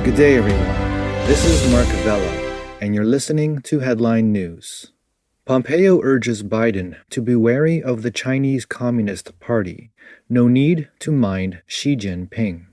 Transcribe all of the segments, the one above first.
Good day, everyone. This is Mark Vella, and you're listening to Headline News. Pompeo urges Biden to be wary of the Chinese Communist Party. No need to mind Xi Jinping.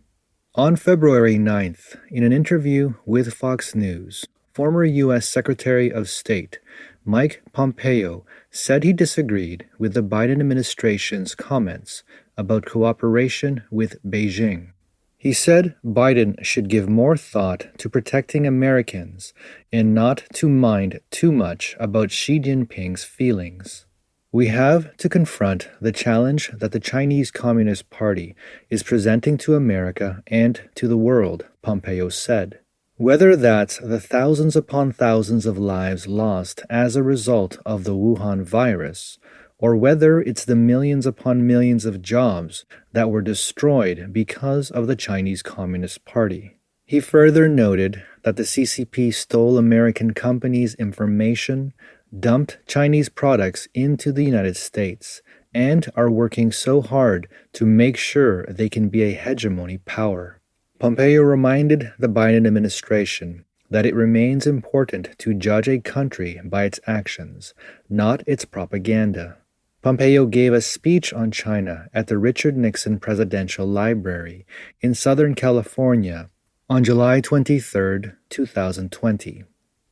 On February 9th, in an interview with Fox News, former U.S. Secretary of State Mike Pompeo said he disagreed with the Biden administration's comments about cooperation with Beijing. He said Biden should give more thought to protecting Americans and not to mind too much about Xi Jinping's feelings. We have to confront the challenge that the Chinese Communist Party is presenting to America and to the world, Pompeo said. Whether that's the thousands upon thousands of lives lost as a result of the Wuhan virus, or whether it's the millions upon millions of jobs that were destroyed because of the Chinese Communist Party. He further noted that the CCP stole American companies' information, dumped Chinese products into the United States, and are working so hard to make sure they can be a hegemony power. Pompeo reminded the Biden administration that it remains important to judge a country by its actions, not its propaganda. Pompeo gave a speech on China at the Richard Nixon Presidential Library in Southern California on July 23, 2020.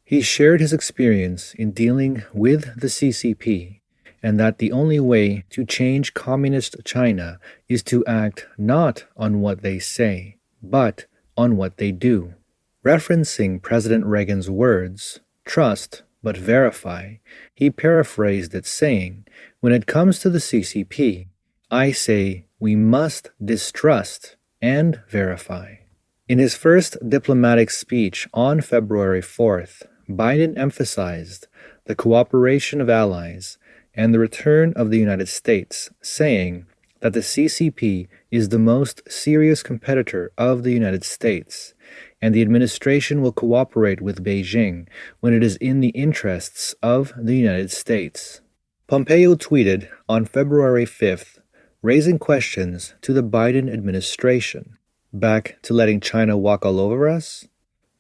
He shared his experience in dealing with the CCP and that the only way to change communist China is to act not on what they say, but on what they do. Referencing President Reagan's words, "Trust but verify," he paraphrased it saying, "When it comes to the CCP, I say we must distrust and verify." In his first diplomatic speech on February 4th, Biden emphasized the cooperation of allies and the return of the United States, saying that the CCP is the most serious competitor of the United States, and the administration will cooperate with Beijing when it is in the interests of the United States. Pompeo tweeted on February 5th, raising questions to the Biden administration. Back to letting China walk all over us?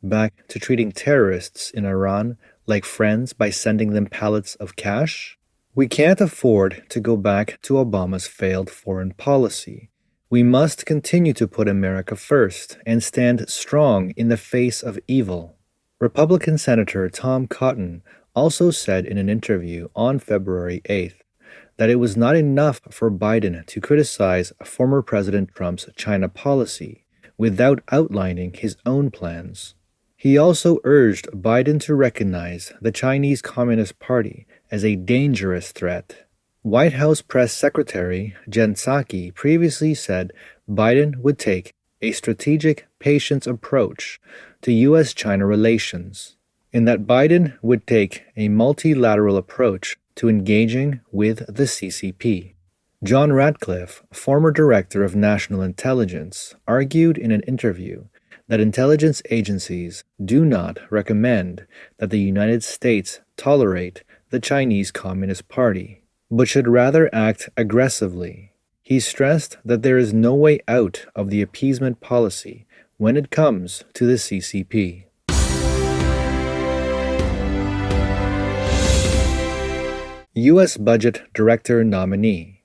Back to treating terrorists in Iran like friends by sending them pallets of cash? We can't afford to go back to Obama's failed foreign policy. We must continue to put America first and stand strong in the face of evil. Republican Senator Tom Cotton also said in an interview on February 8th that it was not enough for Biden to criticize former President Trump's China policy without outlining his own plans. He also urged Biden to recognize the Chinese Communist Party as a dangerous threat. White House Press Secretary Jen Psaki previously said Biden would take a strategic patience approach to U.S.-China relations, and that Biden would take a multilateral approach to engaging with the CCP. John Ratcliffe, former director of national intelligence, argued in an interview that intelligence agencies do not recommend that the United States tolerate the Chinese Communist Party, but should rather act aggressively. He stressed that there is no way out of the appeasement policy when it comes to the CCP. U.S. Budget Director-Nominee.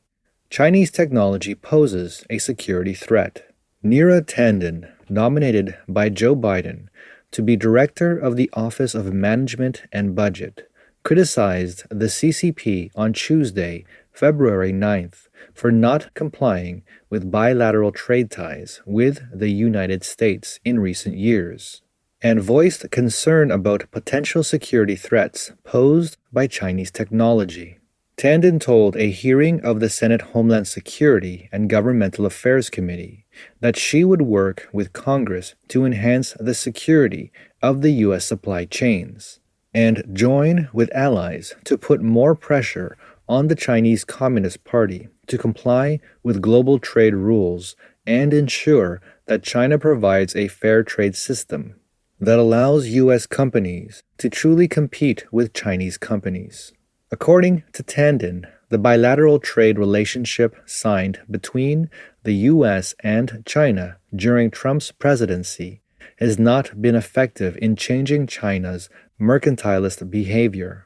Chinese technology poses a security threat. Neera Tanden, nominated by Joe Biden to be Director of the Office of Management and Budget, criticized the CCP on Tuesday, February 9th, for not complying with bilateral trade ties with the United States in recent years, and voiced concern about potential security threats posed by Chinese technology. Tanden told a hearing of the Senate Homeland Security and Governmental Affairs Committee that she would work with Congress to enhance the security of the U.S. supply chains and join with allies to put more pressure on the Chinese Communist Party to comply with global trade rules and ensure that China provides a fair trade system that allows U.S. companies to truly compete with Chinese companies. According to Tanden, the bilateral trade relationship signed between the U.S. and China during Trump's presidency has not been effective in changing China's mercantilist behavior,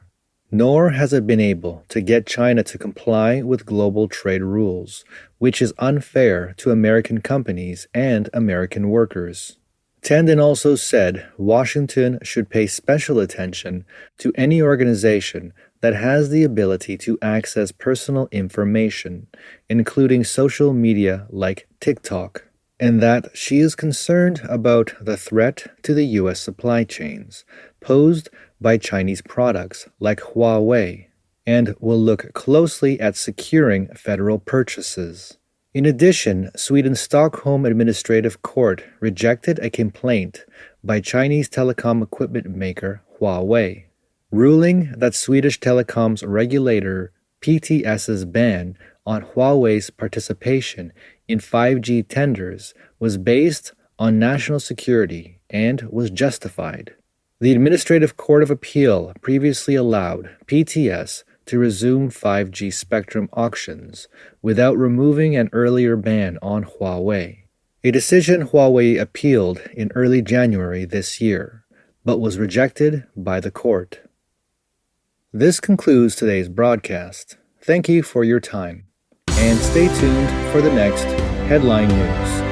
nor has it been able to get China to comply with global trade rules, which is unfair to American companies and American workers. Tandon also said Washington should pay special attention to any organization that has the ability to access personal information, including social media like TikTok, and that she is concerned about the threat to the U.S. supply chains posed by Chinese products like Huawei, and will look closely at securing federal purchases. In addition, Sweden's Stockholm Administrative Court rejected a complaint by Chinese telecom equipment maker Huawei, ruling that Swedish telecoms regulator PTS's ban on Huawei's participation in 5G tenders was based on national security and was justified. The Administrative Court of Appeal previously allowed PTS to resume 5G spectrum auctions without removing an earlier ban on Huawei, a decision Huawei appealed in early January this year, but was rejected by the court. This concludes today's broadcast. Thank you for your time, and stay tuned for the next Headline News.